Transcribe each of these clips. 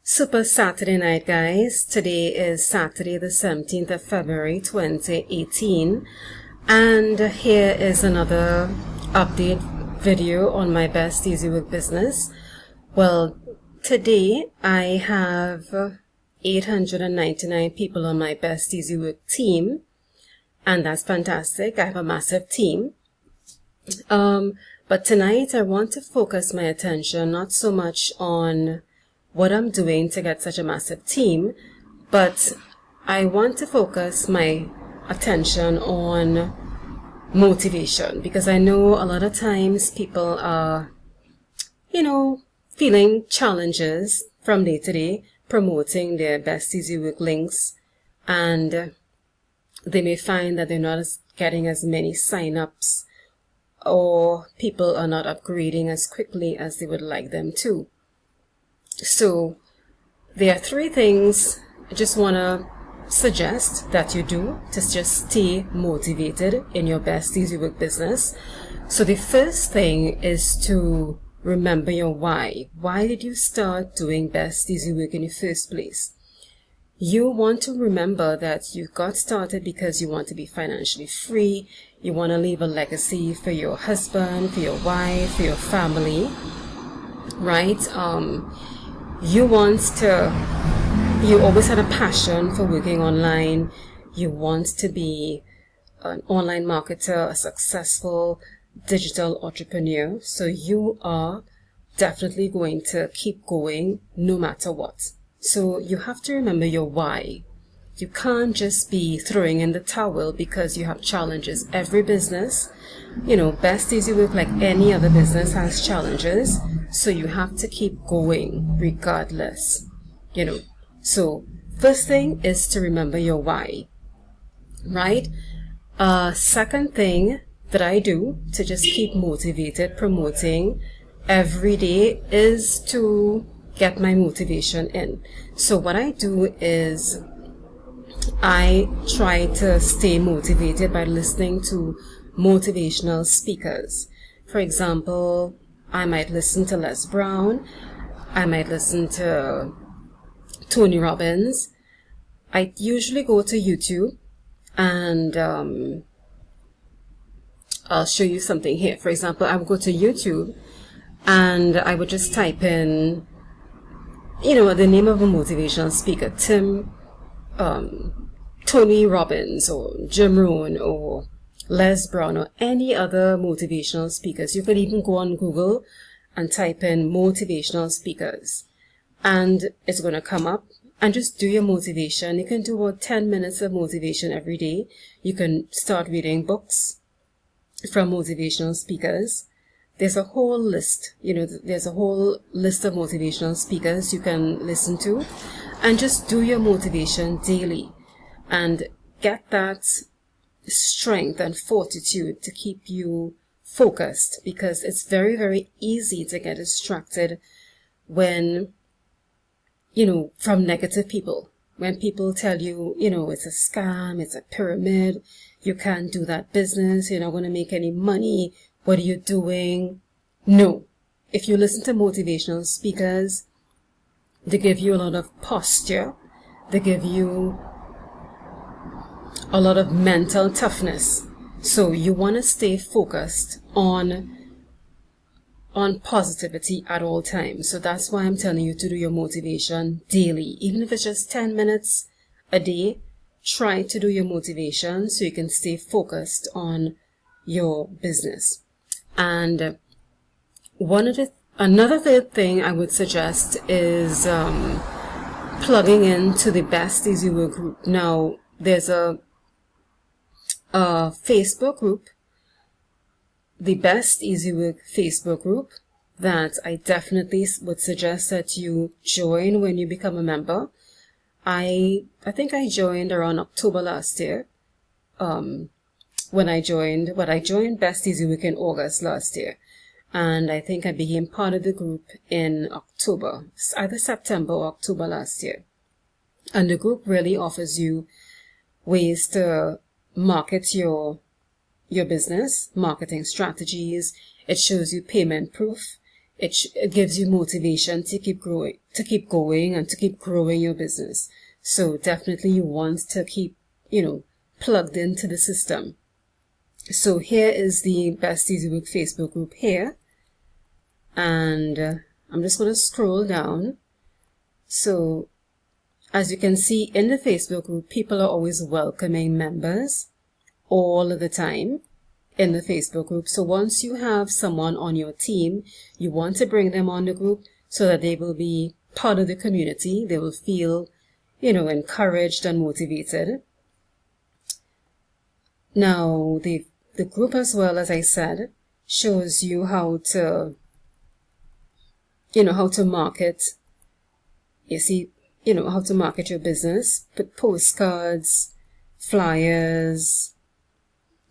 Super Saturday night, guys. Today is Saturday the 17th of February 2018, and here is another update video on my Best Easy Work business. Well, today I have 899 people on my Best Easy Work team, and that's fantastic. I have a massive team. But tonight I want to focus my attention not so much on what I'm doing to get such a massive team, but I want to focus my attention on motivation, because I know a lot of times people are, feeling challenges from day to day, promoting their Best Easy Work links, and they may find that they're not getting as many sign-ups, or people are not upgrading as quickly as they would like them to. So there are three things I just want to suggest that you do to just stay motivated in your Best Easy Work business. So the first thing is to remember your why. Why did you start doing Best Easy Work in the first place? You want to remember that you got started because you want to be financially free. You want to leave a legacy for your husband, for your wife, for your family, right? You always had a passion for working online. You want to be an online marketer, a successful digital entrepreneur. So you are definitely going to keep going no matter what. So you have to remember your why. You can't just be throwing in the towel because you have challenges. Every business, Best Easy Work, like any other business, has challenges. So you have to keep going regardless, So first thing is to remember your why, right? Second thing that I do to just keep motivated promoting every day is to get my motivation in. So what I do is I try to stay motivated by listening to motivational speakers. For example, I might listen to Les Brown. I might listen to Tony Robbins. I usually go to YouTube, and I'll show you something here. For example, I would go to YouTube and I would just type in, the name of a motivational speaker, Tony Robbins or Jim Rohn or Les Brown or any other motivational speakers. You could even go on Google and type in motivational speakers, and it's going to come up, and just do your motivation. You can do about 10 minutes of motivation every day. You can start reading books from motivational speakers. There's a whole list, there's a whole list of motivational speakers you can listen to, and just do your motivation daily and get that strength and fortitude to keep you focused, because it's very, very easy to get distracted when, from negative people. When people tell you, it's a scam, it's a pyramid, you can't do that business, you're not going to make any money, what are you doing? No. If you listen to motivational speakers, they give you a lot of posture, they give you a lot of mental toughness. So you want to stay focused on positivity at all times. So that's why I'm telling you to do your motivation daily. Even if it's just 10 minutes a day, try to do your motivation so you can stay focused on your business. And another third thing I would suggest is plugging into the Best Easy Work group. Now, there's a Facebook group, the Best Easy Work Facebook group, that I definitely would suggest that you join when you become a member. I think I joined around October last year. I joined Best Easy Work in August last year, and I think I became part of the group in October, either September or October last year. And the group really offers you ways to market your business, marketing strategies. It shows you payment proof. it gives you motivation to keep going and to keep growing your business. So definitely you want to keep, plugged into the system. So here is the Best Easy Work Facebook group here. And I'm just going to scroll down. So as you can see in the Facebook group, people are always welcoming members all of the time in the Facebook group. So once you have someone on your team, you want to bring them on the group so that they will be part of the community. They will feel, encouraged and motivated. Now, the group, as well, as I said, shows you how to market. You see, how to market your business, put postcards, flyers.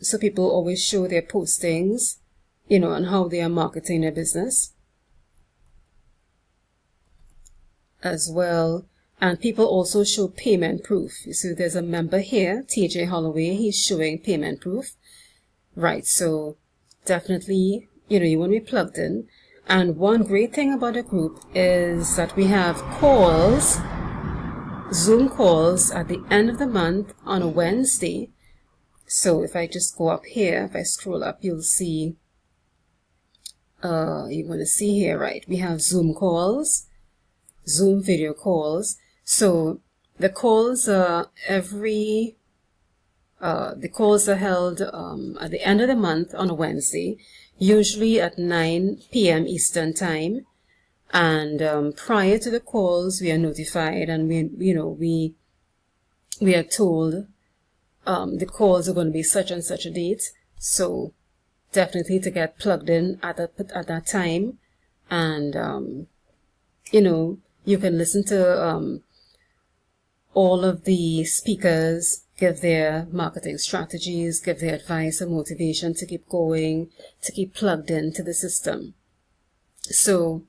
So people always show their postings, and how they are marketing their business as well. And people also show payment proof. So there's a member here, TJ Holloway, he's showing payment proof. Right, so definitely, you want to be plugged in. And one great thing about the group is that we have calls, Zoom calls at the end of the month on a Wednesday. So if I just go up here, if I scroll up, you'll see, you're going to see here, right? We have Zoom calls, Zoom video calls. So the calls are the calls are held at the end of the month on a Wednesday, usually at 9 p.m. Eastern time. And prior to the calls, we are notified, and we are told the calls are going to be such and such a date. So definitely to get plugged in at that time, and you can listen to all of the speakers give their marketing strategies, give their advice and motivation to keep going, to keep plugged into the system. So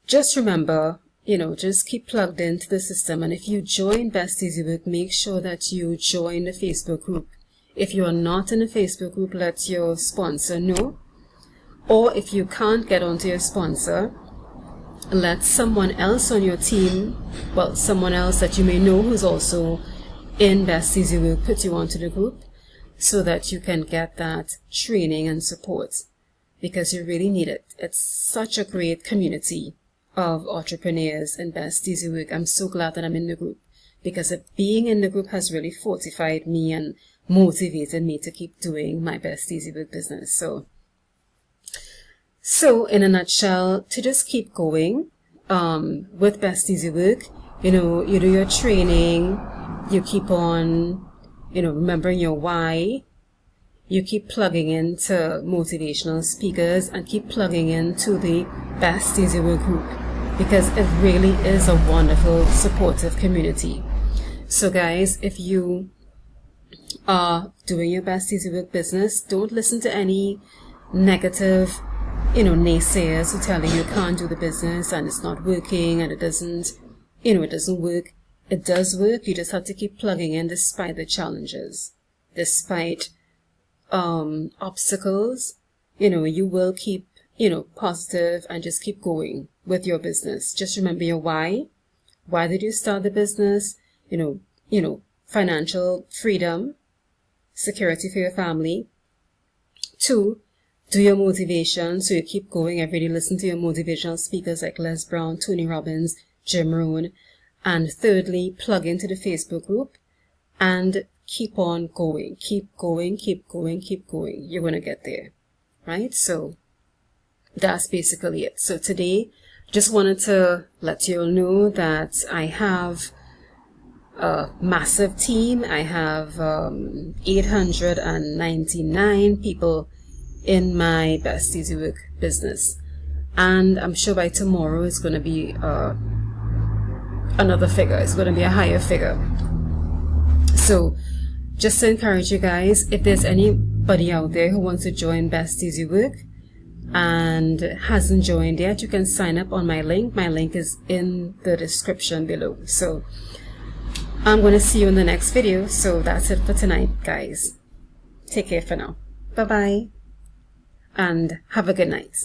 just remember, just keep plugged into the system. And if you join Best Easy Work, make sure that you join the Facebook group. If you are not in the Facebook group, let your sponsor know. Or if you can't get onto your sponsor, let someone else on your team, someone else that you may know who's also in Best Easy Work, put you onto the group so that you can get that training and support, because you really need it. It's such a great community of entrepreneurs in Best Easy Work. I'm so glad that I'm in the group, because being in the group has really fortified me and motivated me to keep doing my Best Easy Work business. So in a nutshell, to just keep going with Best Easy Work, you do your training, you keep on, remembering your why, you keep plugging into motivational speakers, and keep plugging into the Best Easy Work group, because it really is a wonderful, supportive community. So guys, if you are doing your Best Easy Work business, don't listen to any negative naysayers who tell you can't do the business and it's not working and it doesn't work. It does work. You just have to keep plugging in despite the challenges, despite obstacles. You will keep positive and just keep going with your business. Just remember your why. Why did you start the business? Financial freedom, security for your family. 2, do your motivation, so you keep going every day. Listen to your motivational speakers like Les Brown, Tony Robbins, Jim Rohn. And thirdly, plug into the Facebook group and keep on going. Keep going, keep going, keep going. You're going to get there, right? So that's basically it. So today, just wanted to let you all know that I have a massive team. I have 899 people in my Best Easy Work business, and I'm sure by tomorrow it's going to be another figure. It's going to be a higher figure. So just to encourage you guys, if there's anybody out there who wants to join Best Easy Work and hasn't joined yet, you can sign up on my link. My link is in the description below. So I'm going to see you in the next video. So that's it for tonight, guys. Take care for now. Bye bye. And have a good night.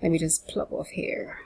Let me just plug off here.